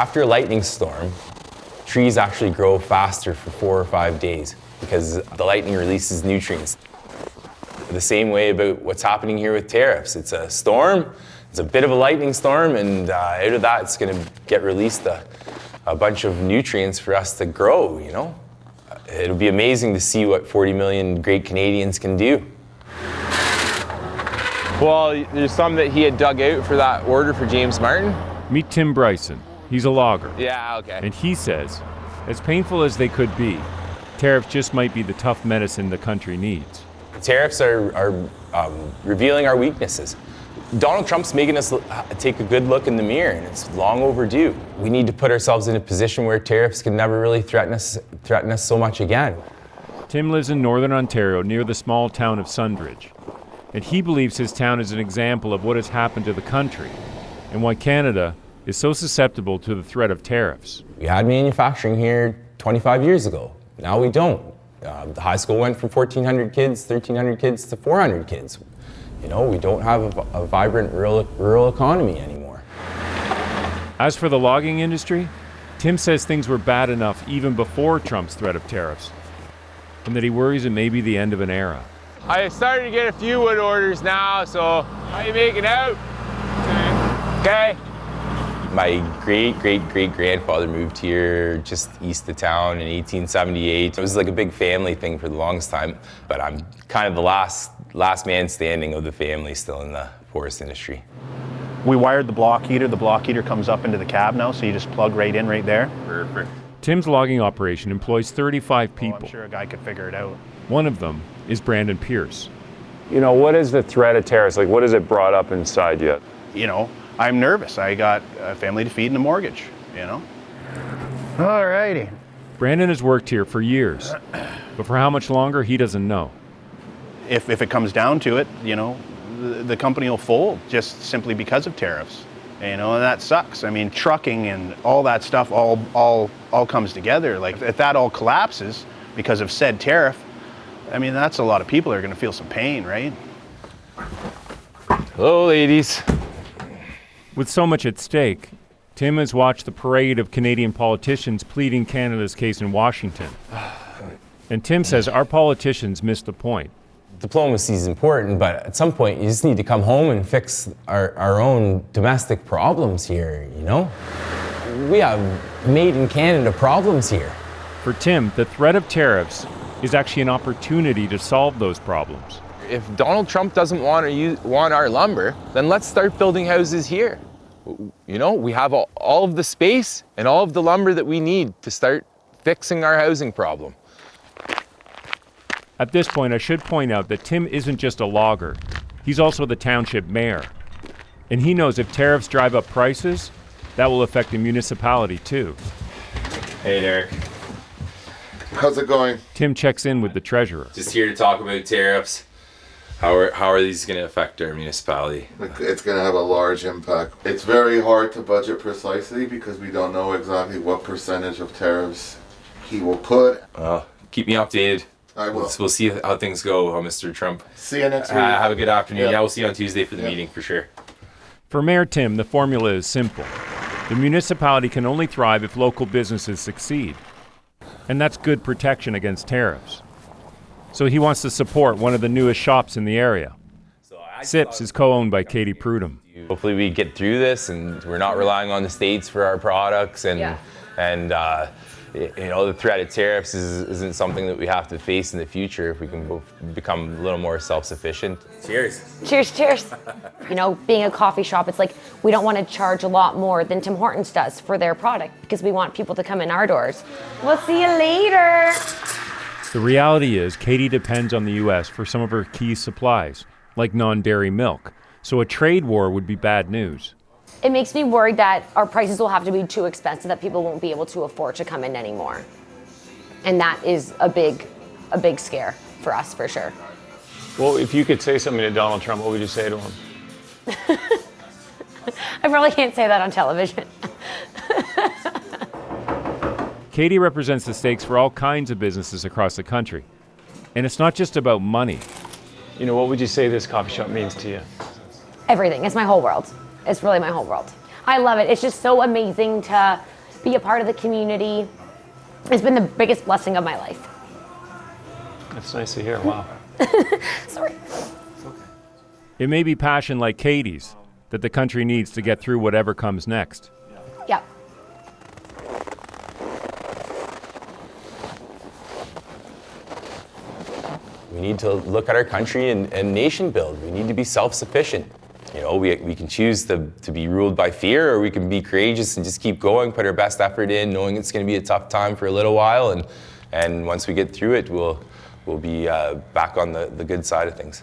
After a lightning storm, trees actually grow faster for 4 or 5 days because the lightning releases nutrients. The same way about what's happening here with tariffs. It's a storm, it's a bit of a lightning storm, and out of that it's going to get released a bunch of nutrients for us to grow, you know? It'll be amazing to see what 40 million great Canadians can do. Well, there's some that he had dug out for that order for James Martin. Meet Tim Bryson. He's a logger. Yeah, okay. And he says, as painful as they could be, tariffs just might be the tough medicine the country needs. Tariffs are revealing our weaknesses. Donald Trump's making us take a good look in the mirror, and it's long overdue. We need to put ourselves in a position where tariffs can never really threaten us so much again. Tim lives in northern Ontario near the small town of Sundridge, and he believes his town is an example of what has happened to the country and why Canada is so susceptible to the threat of tariffs. We had manufacturing here 25 years ago. Now we don't. The high school went from 1,400 kids, 1,300 kids to 400 kids. You know, we don't have a vibrant rural economy anymore. As for the logging industry, Tim says things were bad enough even before Trump's threat of tariffs, and that he worries it may be the end of an era. I started to get a few wood orders now, so how you making out? Okay. My great-great-great-grandfather moved here just east of town in 1878. It was like a big family thing for the longest time, but I'm kind of the last man standing of the family still in the forest industry. We wired the block heater. The block heater comes up into the cab now, so you just plug right in right there. Perfect. Tim's logging operation employs 35 people. I'm sure a guy could figure it out. One of them is Brandon Pierce. You know, what is the threat of tariffs? Like, what has it brought up inside you? You know, I'm nervous. I got a family to feed and a mortgage, you know? All righty. Brandon has worked here for years, but for how much longer, he doesn't know. If it comes down to it, you know, the company will fold just simply because of tariffs. You know, and that sucks. I mean, trucking and all that stuff all comes together. Like, if that all collapses because of said tariff, I mean, that's a lot of people that are going to feel some pain, right? Hello, ladies. With so much at stake, Tim has watched the parade of Canadian politicians pleading Canada's case in Washington. And Tim says our politicians missed the point. Diplomacy is important, but at some point you just need to come home and fix our own domestic problems here, you know? We have made in Canada problems here. For Tim, the threat of tariffs is actually an opportunity to solve those problems. If Donald Trump doesn't want our lumber, then let's start building houses here. You know, we have all of the space and all of the lumber that we need to start fixing our housing problem. At this point, I should point out that Tim isn't just a logger. He's also the township mayor. And he knows if tariffs drive up prices, that will affect the municipality too. Hey, Derek. How's it going? Tim checks in with the treasurer. Just here to talk about tariffs. How are these going to affect our municipality? It's going to have a large impact. It's very hard to budget precisely because we don't know exactly what percentage of tariffs he will put. Well, keep me updated. I will. We'll see how things go, Mr. Trump. See you next week. Have a good afternoon. Yep. Yeah, we'll see you on Tuesday for the meeting for sure. For Mayor Tim, the formula is simple. The municipality can only thrive if local businesses succeed. And that's good protection against tariffs. So he wants to support one of the newest shops in the area. Sips is co-owned by Katie Prudhomme. Hopefully we get through this and we're not relying on the states for our products and you know, the threat of tariffs isn't something that we have to face in the future if we can both become a little more self-sufficient. Cheers. Cheers, cheers. You know, being a coffee shop, it's like we don't want to charge a lot more than Tim Hortons does for their product because we want people to come in our doors. We'll see you later. The reality is Katie depends on the U.S. for some of her key supplies, like non-dairy milk. So a trade war would be bad news. It makes me worried that our prices will have to be too expensive, that people won't be able to afford to come in anymore. And that is a big scare for us, for sure. Well, if you could say something to Donald Trump, what would you say to him? I probably can't say that on television. Katie represents the stakes for all kinds of businesses across the country. And it's not just about money. You know, what would you say this coffee shop means to you? Everything. It's my whole world. It's really my whole world. I love it. It's just so amazing to be a part of the community. It's been the biggest blessing of my life. That's nice to hear. Wow. Sorry. It may be passion like Katie's that the country needs to get through whatever comes next. Yeah. We need to look at our country and nation build. We need to be self-sufficient. You know, we can choose to be ruled by fear, or we can be courageous and just keep going, put our best effort in, knowing it's going to be a tough time for a little while, and once we get through it, we'll be back on the good side of things.